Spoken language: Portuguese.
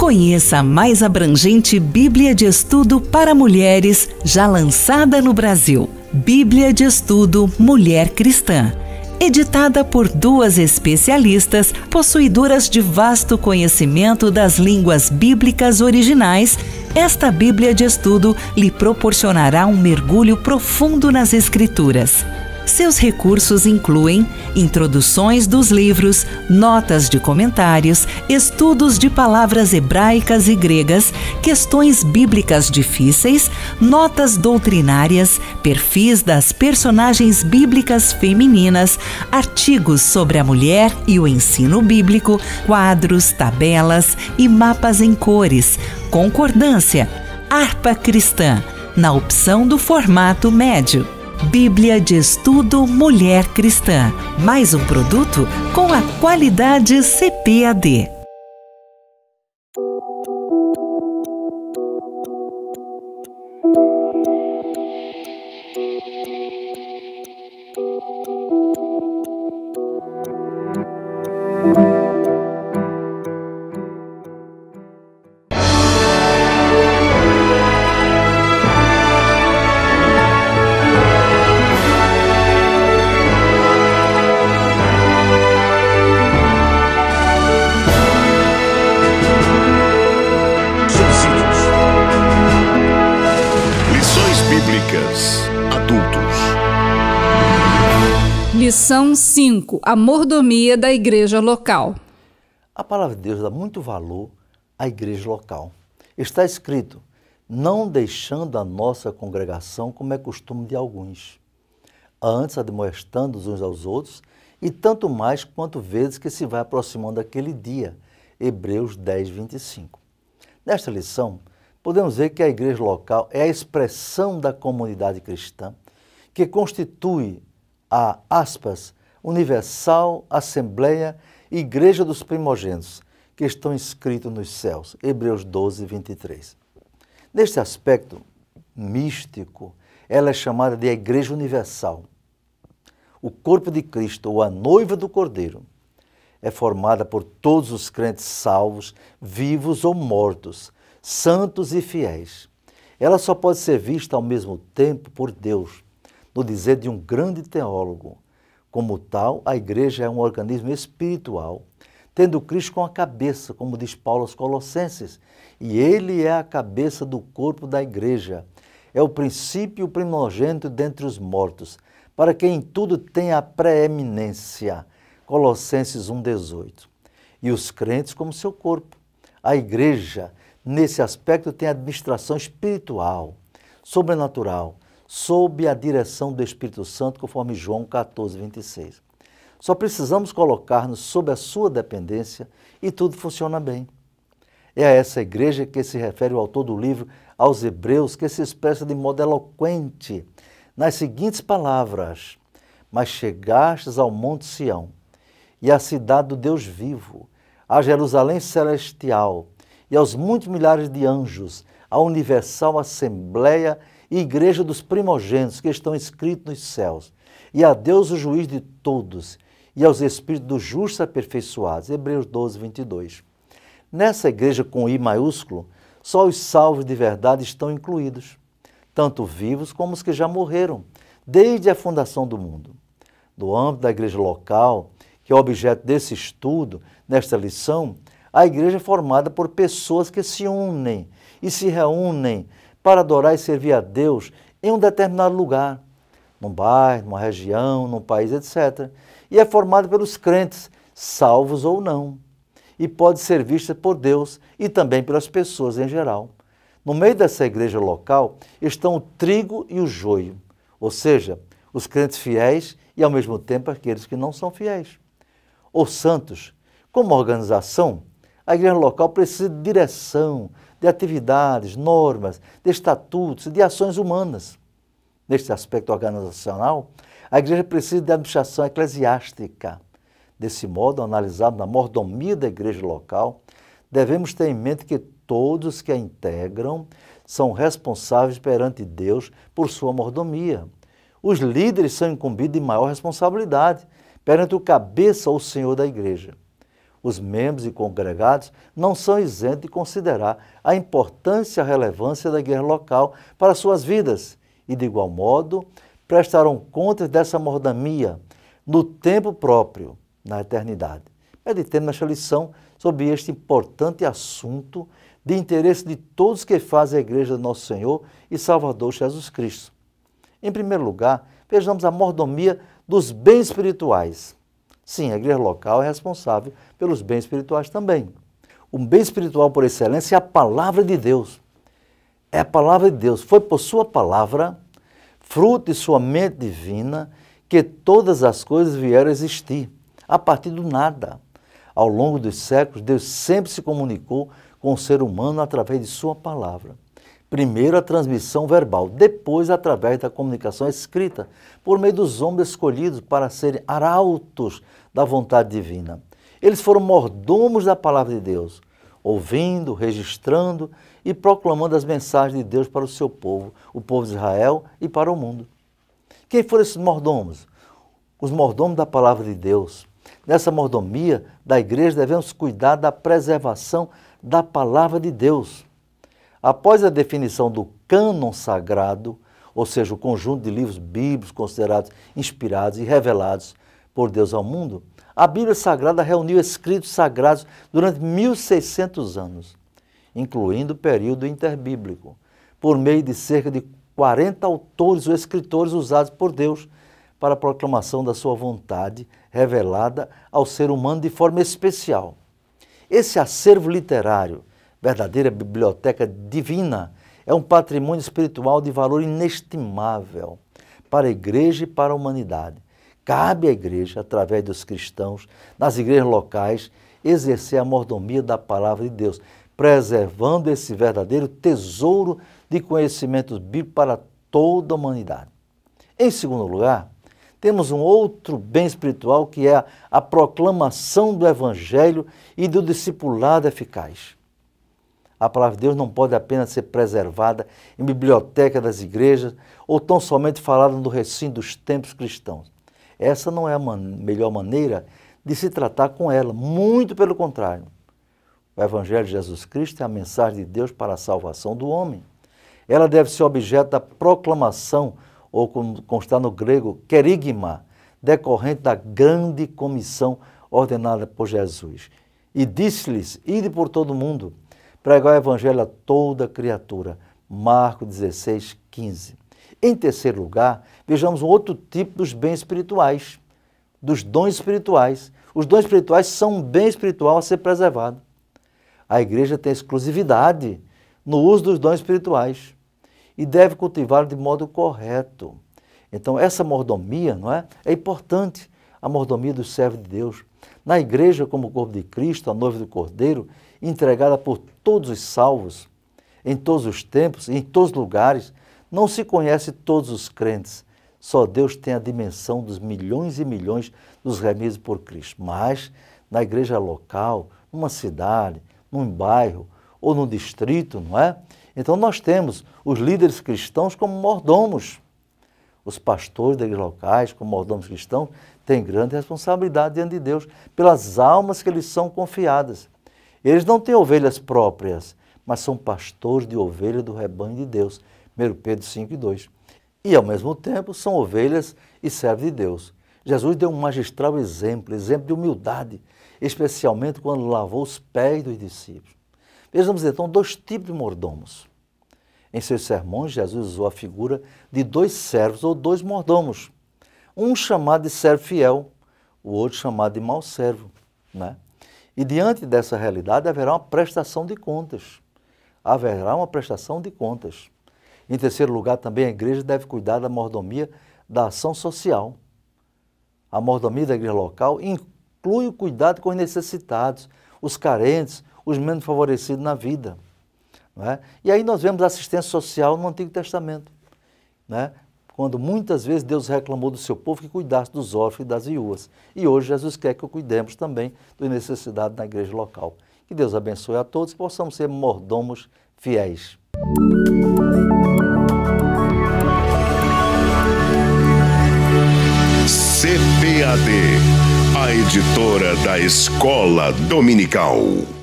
Conheça a mais abrangente Bíblia de Estudo para Mulheres já lançada no Brasil. Bíblia de Estudo Mulher Cristã. Editada por 2 especialistas, possuidoras de vasto conhecimento das línguas bíblicas originais, esta Bíblia de Estudo lhe proporcionará um mergulho profundo nas Escrituras. Seus recursos incluem introduções dos livros, notas de comentários, estudos de palavras hebraicas e gregas, questões bíblicas difíceis, notas doutrinárias, perfis das personagens bíblicas femininas, artigos sobre a mulher e o ensino bíblico, quadros, tabelas e mapas em cores, concordância, harpa cristã, na opção do formato médio. Bíblia de Estudo Mulher Cristã. Mais um produto com a qualidade CPAD. Lição 5. A mordomia da igreja local. A palavra de Deus dá muito valor à igreja local. Está escrito, não deixando a nossa congregação como é costume de alguns, antes admoestando uns aos outros, e tanto mais quanto vezes que se vai aproximando aquele dia. Hebreus 10, 25. Nesta lição, podemos ver que a igreja local é a expressão da comunidade cristã, que constitui a, aspas, universal Assembleia Igreja dos Primogênitos, que estão escritos nos céus, Hebreus 12, 23. Neste aspecto místico, ela é chamada de Igreja Universal. O corpo de Cristo, ou a noiva do Cordeiro, é formada por todos os crentes salvos, vivos ou mortos, santos e fiéis. Ela só pode ser vista ao mesmo tempo por Deus, no dizer de um grande teólogo. Como tal, a igreja é um organismo espiritual, tendo Cristo com a cabeça, como diz Paulo aos Colossenses, e ele é a cabeça do corpo da igreja. É o princípio primogênito dentre os mortos, para que em tudo tenha a preeminência. Colossenses 1,18. E os crentes como seu corpo. A igreja, nesse aspecto, tem administração espiritual, sobrenatural, sob a direção do Espírito Santo, conforme João 14, 26. Só precisamos colocar-nos sob a sua dependência e tudo funciona bem. É a essa igreja que se refere o autor do livro aos Hebreus, que se expressa de modo eloquente nas seguintes palavras: mas chegastes ao monte Sião e à cidade do Deus vivo, a Jerusalém celestial e aos muitos milhares de anjos, a universal Assembleia e Igreja dos Primogênitos que estão escritos nos céus, e a Deus o juiz de todos, e aos espíritos dos justos aperfeiçoados. Hebreus 12, 22. Nessa igreja com I maiúsculo, só os salvos de verdade estão incluídos, tanto vivos como os que já morreram, desde a fundação do mundo. No âmbito da igreja local, que é objeto desse estudo, nesta lição, a igreja é formada por pessoas que se unem e se reúnem para adorar e servir a Deus em um determinado lugar, num bairro, numa região, num país, etc. E é formada pelos crentes, salvos ou não, e pode ser vista por Deus e também pelas pessoas em geral. No meio dessa igreja local estão o trigo e o joio, ou seja, os crentes fiéis e ao mesmo tempo aqueles que não são fiéis. Os santos, como organização, a igreja local precisa de direção, de atividades, normas, de estatutos, de ações humanas. Neste aspecto organizacional, a igreja precisa de administração eclesiástica. Desse modo, analisado na mordomia da igreja local, devemos ter em mente que todos que a integram são responsáveis perante Deus por sua mordomia. Os líderes são incumbidos de maior responsabilidade perante o cabeça ou senhor da igreja. Os membros e congregados não são isentos de considerar a importância e a relevância da igreja local para suas vidas e, de igual modo, prestarão contas dessa mordomia no tempo próprio, na eternidade. Meditemos nesta lição sobre este importante assunto de interesse de todos que fazem a igreja do nosso Senhor e Salvador Jesus Cristo. Em primeiro lugar, vejamos a mordomia dos bens espirituais. Sim, a igreja local é responsável pelos bens espirituais também. O bem espiritual por excelência é a palavra de Deus. É a palavra de Deus. Foi por sua palavra, fruto de sua mente divina, que todas as coisas vieram a existir, a partir do nada. Ao longo dos séculos, Deus sempre se comunicou com o ser humano através de sua palavra. Primeiro a transmissão verbal, depois através da comunicação escrita, por meio dos homens escolhidos para serem arautos da vontade divina. Eles foram mordomos da palavra de Deus, ouvindo, registrando e proclamando as mensagens de Deus para o seu povo, o povo de Israel e para o mundo. Quem foram esses mordomos? Os mordomos da palavra de Deus. Nessa mordomia da igreja devemos cuidar da preservação da palavra de Deus. Após a definição do cânon sagrado, ou seja, o conjunto de livros bíblicos considerados inspirados e revelados por Deus ao mundo, a Bíblia Sagrada reuniu escritos sagrados durante 1.600 anos, incluindo o período interbíblico, por meio de cerca de 40 autores ou escritores usados por Deus para a proclamação da sua vontade revelada ao ser humano de forma especial. Esse acervo literário, verdadeira biblioteca divina, é um patrimônio espiritual de valor inestimável para a igreja e para a humanidade. Cabe à igreja, através dos cristãos, nas igrejas locais, exercer a mordomia da palavra de Deus, preservando esse verdadeiro tesouro de conhecimentos bíblicos para toda a humanidade. Em segundo lugar, temos um outro bem espiritual que é a proclamação do Evangelho e do discipulado eficaz. A palavra de Deus não pode apenas ser preservada em biblioteca das igrejas ou tão somente falada no recinto dos templos cristãos. Essa não é a melhor maneira de se tratar com ela, muito pelo contrário. O Evangelho de Jesus Cristo é a mensagem de Deus para a salvação do homem. Ela deve ser objeto da proclamação, ou como consta no grego, querigma, decorrente da grande comissão ordenada por Jesus. E disse-lhes, ide por todo o mundo, pregar o Evangelho a toda criatura. Marcos 16, 15. Em terceiro lugar, vejamos um outro tipo dos bens espirituais, dos dons espirituais. Os dons espirituais são um bem espiritual a ser preservado. A igreja tem exclusividade no uso dos dons espirituais e deve cultivá-los de modo correto. Então, essa mordomia, não é? É importante, a mordomia dos servos de Deus. Na igreja, como o corpo de Cristo, a noiva do Cordeiro, entregada por todos os salvos, em todos os tempos e em todos os lugares, não se conhece todos os crentes. Só Deus tem a dimensão dos milhões e milhões dos remidos por Cristo. Mas, na igreja local, numa cidade, num bairro ou num distrito, não é? Então, nós temos os líderes cristãos como mordomos. Os pastores das igrejas locais, como mordomos cristãos, têm grande responsabilidade diante de Deus pelas almas que lhes são confiadas. Eles não têm ovelhas próprias, mas são pastores de ovelhas do rebanho de Deus. 1 Pedro 5 e 2. E, ao mesmo tempo, são ovelhas e servos de Deus. Jesus deu um magistral exemplo de humildade, especialmente quando lavou os pés dos discípulos. Vejamos, então, dois tipos de mordomos. Em seus sermões, Jesus usou a figura de dois servos ou dois mordomos. Um chamado de servo fiel, o outro chamado de mau servo, né? E diante dessa realidade haverá uma prestação de contas. Haverá uma prestação de contas. Em terceiro lugar, também a igreja deve cuidar da mordomia da ação social. A mordomia da igreja local inclui o cuidado com os necessitados, os carentes, os menos favorecidos na vida. Não é? E aí nós vemos a assistência social no Antigo Testamento, né? Quando muitas vezes Deus reclamou do seu povo que cuidasse dos órfãos e das viúvas. E hoje Jesus quer que cuidemos também dos necessitados na igreja local. Que Deus abençoe a todos e possamos ser mordomos fiéis. CPAD, a uma editora da Escola Dominical.